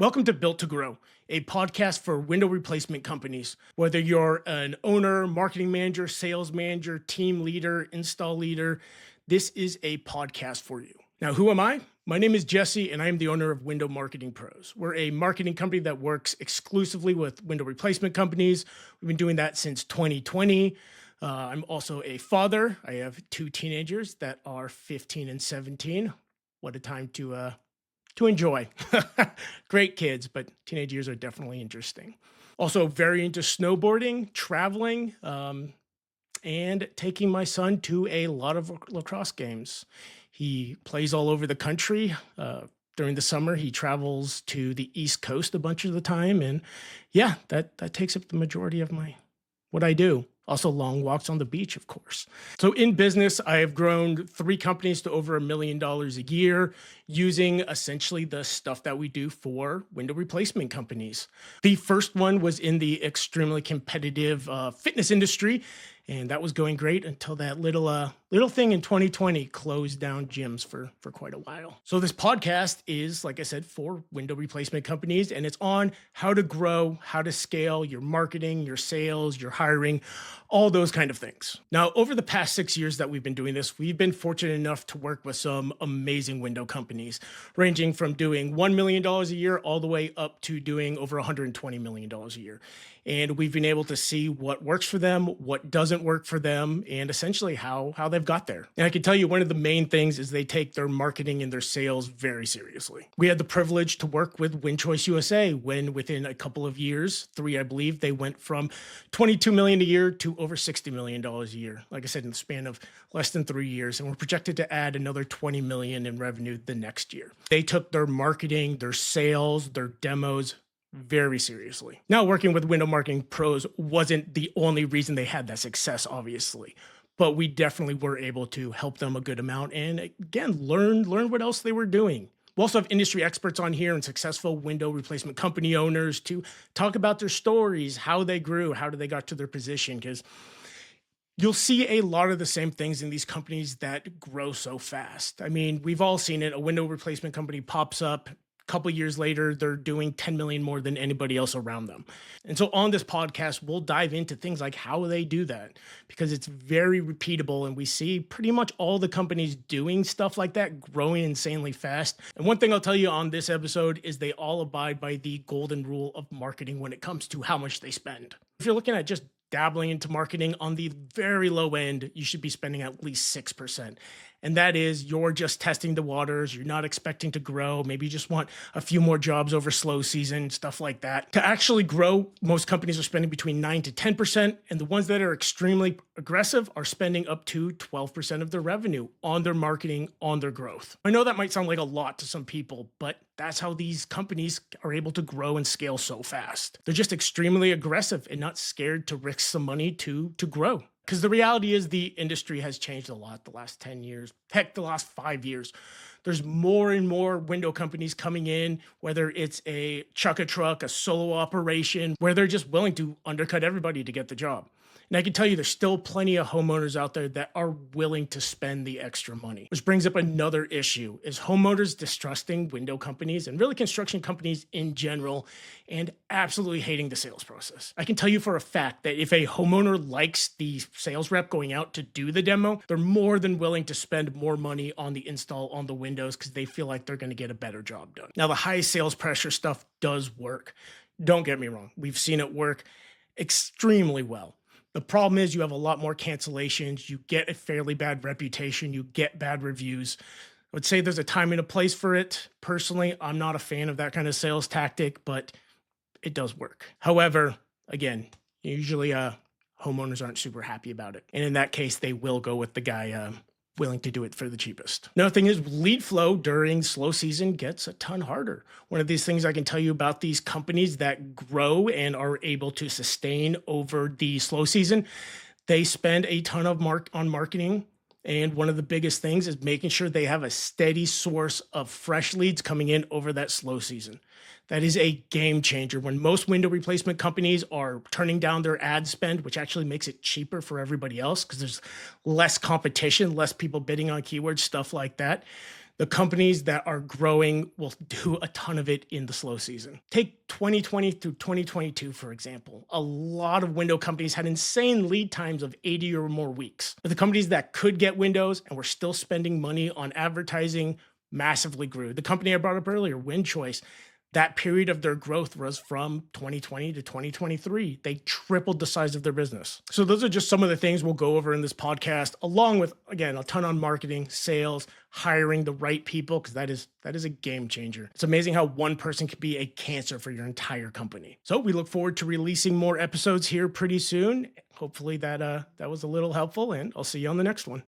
Welcome to Built to Grow, a podcast for window replacement companies. Whether you're an owner, marketing manager, sales manager, team leader, install leader, this is a podcast for you. Now, who am I? My name is Jesse, and I am the owner of Window Marketing Pros. We're a marketing company that works exclusively with window replacement companies. We've been doing that since 2020. I'm also a father. I have two teenagers that are 15 and 17. What a time to enjoy. Great kids, but teenage years are definitely interesting. Also, very into snowboarding, traveling, and taking my son to a lot of lacrosse games. He plays all over the country. During the summer, he travels to the East Coast a bunch of the time, and yeah, that takes up the majority of what I do. Also, long walks on the beach, of course. So, in business, I have grown three companies to over $1 million a year using essentially the stuff that we do for window replacement companies. The first one was in the extremely competitive fitness industry, and that was going great until that little thing in 2020 closed down gyms for quite a while. So this podcast is, like I said, for window replacement companies, and it's on how to grow, how to scale your marketing, your sales, your hiring, all those kind of things. Now, over the past 6 years that we've been doing this, we've been fortunate enough to work with some amazing window companies, ranging from doing $1 million a year all the way up to doing over $120 million a year. And we've been able to see what works for them, what doesn't work for them, and essentially how they've got there. And I can tell you one of the main things is they take their marketing and their sales very seriously. We had the privilege to work with WinChoice USA when within a couple of years, three, I believe, they went from $22 million a year to over $60 million a year. Like I said, in the span of less than 3 years, and we're projected to add another $20 million in revenue the next year. They took their marketing, their sales, their demos very seriously. Now, working with window marketing pros wasn't the only reason they had that success, obviously, but we definitely were able to help them a good amount and again, learn what else they were doing. We also have industry experts on here and successful window replacement company owners to talk about their stories, how they grew, how did they got to their position, because you'll see a lot of the same things in these companies that grow so fast. I mean, we've all seen it. A window replacement company pops up. Couple years later, they're doing 10 million more than anybody else around them. And so on this podcast, we'll dive into things like how they do that because it's very repeatable. And we see pretty much all the companies doing stuff like that, growing insanely fast. And one thing I'll tell you on this episode is they all abide by the golden rule of marketing when it comes to how much they spend. If you're looking at just dabbling into marketing on the very low end, you should be spending at least 6%. And that is you're just testing the waters. You're not expecting to grow. Maybe you just want a few more jobs over slow season, stuff like that. To actually grow, most companies are spending between 9 to 10%. And the ones that are extremely aggressive are spending up to 12% of their revenue on their marketing, on their growth. I know that might sound like a lot to some people, but that's how these companies are able to grow and scale so fast. They're just extremely aggressive and not scared to risk some money to grow. Because the reality is the industry has changed a lot the last 10 years, heck, the last 5 years. There's more and more window companies coming in, whether it's a truck, a solo operation, where they're just willing to undercut everybody to get the job. And I can tell you there's still plenty of homeowners out there that are willing to spend the extra money. Which brings up another issue, is homeowners distrusting window companies and really construction companies in general and absolutely hating the sales process. I can tell you for a fact that if a homeowner likes the sales rep going out to do the demo, they're more than willing to spend more money on the install on the windows because they feel like they're going to get a better job done. Now, the high sales pressure stuff does work. Don't get me wrong. We've seen it work extremely well. The problem is you have a lot more cancellations. You get a fairly bad reputation. You get bad reviews. I would say there's a time and a place for it. Personally, I'm not a fan of that kind of sales tactic, but it does work. However, again, usually homeowners aren't super happy about it. And in that case, they will go with the guy willing to do it for the cheapest. Another thing is lead flow during slow season gets a ton harder. One of these things I can tell you about these companies that grow and are able to sustain over the slow season, they spend a ton of on marketing. And one of the biggest things is making sure they have a steady source of fresh leads coming in over that slow season. That is a game changer. When most window replacement companies are turning down their ad spend, which actually makes it cheaper for everybody else because there's less competition, less people bidding on keywords, stuff like that. The companies that are growing will do a ton of it in the slow season. Take 2020 through 2022, for example. A lot of window companies had insane lead times of 80 or more weeks. But the companies that could get windows and were still spending money on advertising massively grew. The company I brought up earlier, WindChoice, that period of their growth was from 2020 to 2023. They tripled the size of their business. So those are just some of the things we'll go over in this podcast, along with, again, a ton on marketing, sales, hiring the right people, because that is a game changer. It's amazing how one person can be a cancer for your entire company. So we look forward to releasing more episodes here pretty soon. Hopefully that was a little helpful, and I'll see you on the next one.